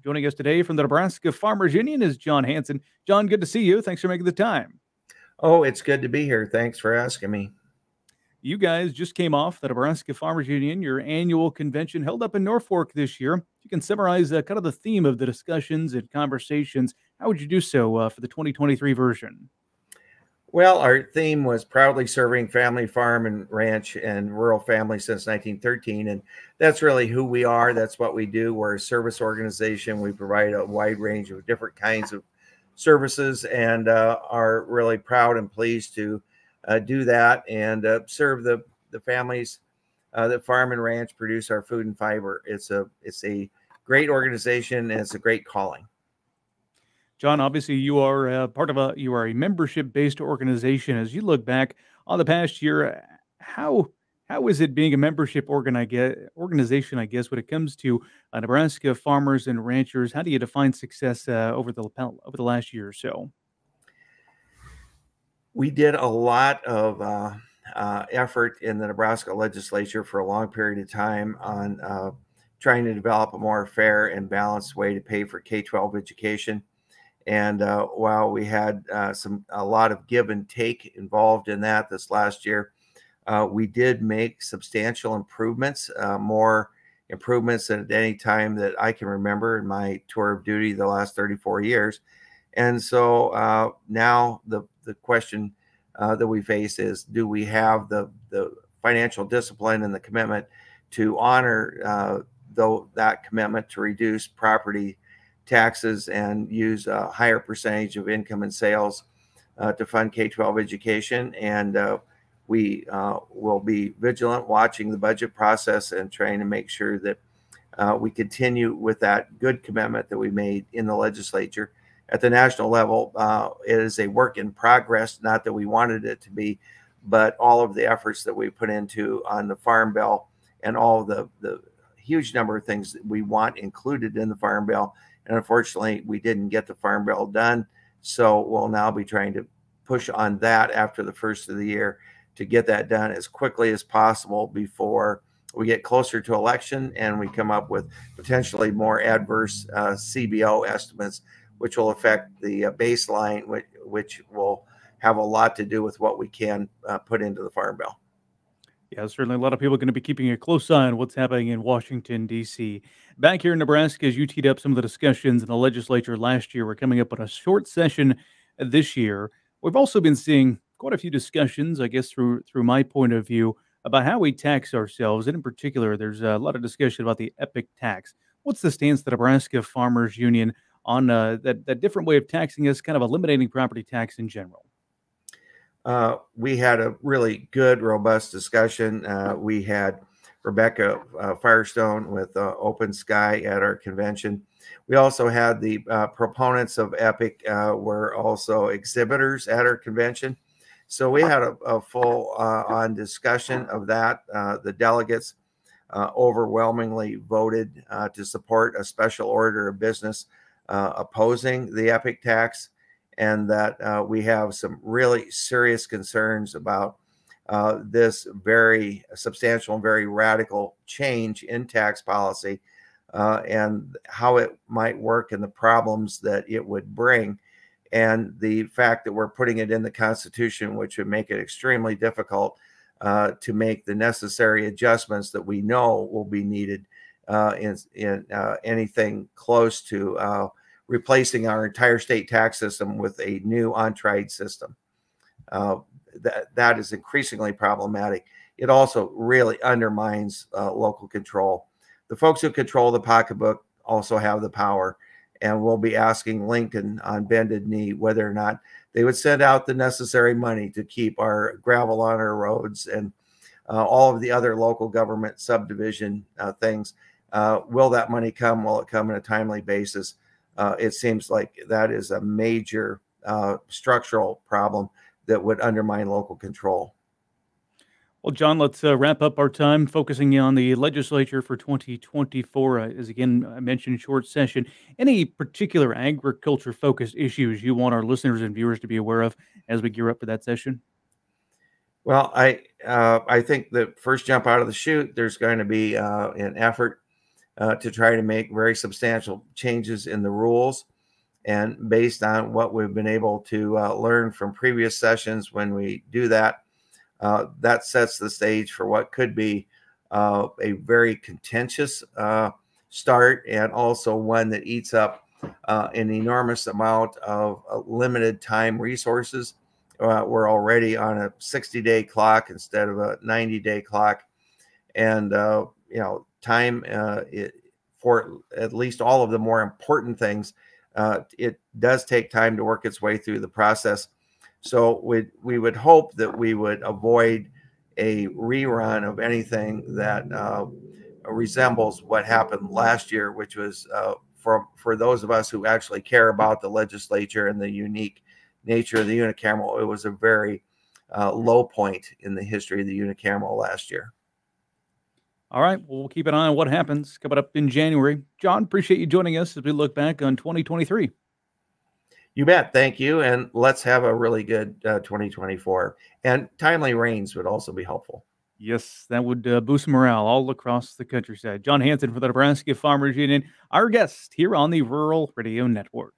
Joining us today from the Nebraska Farmers Union is John Hansen. John, good to see you. Thanks for making the time. Oh, it's good to be here. Thanks for asking me. You guys just came off the Nebraska Farmers Union, your annual convention held up in Norfolk this year. You can summarize kind of the theme of the discussions and conversations. How would you do so for the 2023 version? Well, our theme was proudly serving family farm and ranch and rural families since 1913. And that's really who we are. That's what we do. We're a service organization. We provide a wide range of different kinds of services and are really proud and pleased to do that and serve the families that farm and ranch, produce our food and fiber. It's a great organization and it's a great calling. John, obviously you are you are a membership based organization. As you look back on the past year, how is it being a membership organization? I guess when it comes to Nebraska farmers and ranchers, how do you define success over the last year or so? We did a lot of effort in the Nebraska legislature for a long period of time on trying to develop a more fair and balanced way to pay for K-12 education. And while we had a lot of give and take involved in that this last year, we did make substantial improvements, more improvements than at any time that I can remember in my tour of duty the last 34 years. And so now the question that we face is, do we have the financial discipline and the commitment to honor that commitment to reduce property taxes and use a higher percentage of income and sales to fund K-12 education. And we will be vigilant watching the budget process and trying to make sure that we continue with that good commitment that we made in the legislature. At the national level, it is a work in progress, not that we wanted it to be, but all of the efforts that we put into on the Farm Bill and all the huge number of things that we want included in the Farm Bill. And unfortunately, we didn't get the Farm Bill done. So we'll now be trying to push on that after the first of the year to get that done as quickly as possible before we get closer to election and we come up with potentially more adverse CBO estimates, which will affect the baseline, which will have a lot to do with what we can put into the Farm Bill. Yeah, certainly a lot of people are going to be keeping a close eye on what's happening in Washington, D.C. Back here in Nebraska, as you teed up some of the discussions in the legislature last year, we're coming up on a short session this year. We've also been seeing quite a few discussions, I guess, through my point of view, about how we tax ourselves. And in particular, there's a lot of discussion about the epic tax. What's the stance of the Nebraska Farmers Union on that different way of taxing us, kind of eliminating property tax in general? We had a really good, robust discussion. We had Rebecca Firestone with Open Sky at our convention. We also had the proponents of EPIC were also exhibitors at our convention. So we had a full on discussion of that. The delegates overwhelmingly voted to support a special order of business opposing the EPIC tax, and that we have some really serious concerns about this very substantial and very radical change in tax policy and how it might work and the problems that it would bring. And the fact that we're putting it in the Constitution, which would make it extremely difficult to make the necessary adjustments that we know will be needed in anything close to replacing our entire state tax system with a new untried system. That is increasingly problematic. It also really undermines local control. The folks who control the pocketbook also have the power, and we'll be asking Lincoln on bended knee whether or not they would send out the necessary money to keep our gravel on our roads and all of the other local government subdivision things. Will that money come? Will it come in a timely basis? It seems like that is a major structural problem that would undermine local control. Well, John, let's wrap up our time focusing on the legislature for 2024. As again, I mentioned, short session. Any particular agriculture-focused issues you want our listeners and viewers to be aware of as we gear up for that session? Well, I think the first jump out of the chute, there's going to be an effort to try to make very substantial changes in the rules. And based on what we've been able to learn from previous sessions, when we do that, that sets the stage for what could be a very contentious start, and also one that eats up an enormous amount of limited time resources. We're already on a 60-day clock instead of a 90-day clock. And, time for at least all of the more important things, it does take time to work its way through the process. So we would hope that we would avoid a rerun of anything that resembles what happened last year, which was for those of us who actually care about the legislature and the unique nature of the unicameral. It was a very low point in the history of the unicameral last year. All right. Well, we'll keep an eye on what happens coming up in January. John, appreciate you joining us as we look back on 2023. You bet. Thank you. And let's have a really good 2024. And timely rains would also be helpful. Yes, that would boost morale all across the countryside. John Hansen for the Nebraska Farmers Union, our guest here on the Rural Radio Network.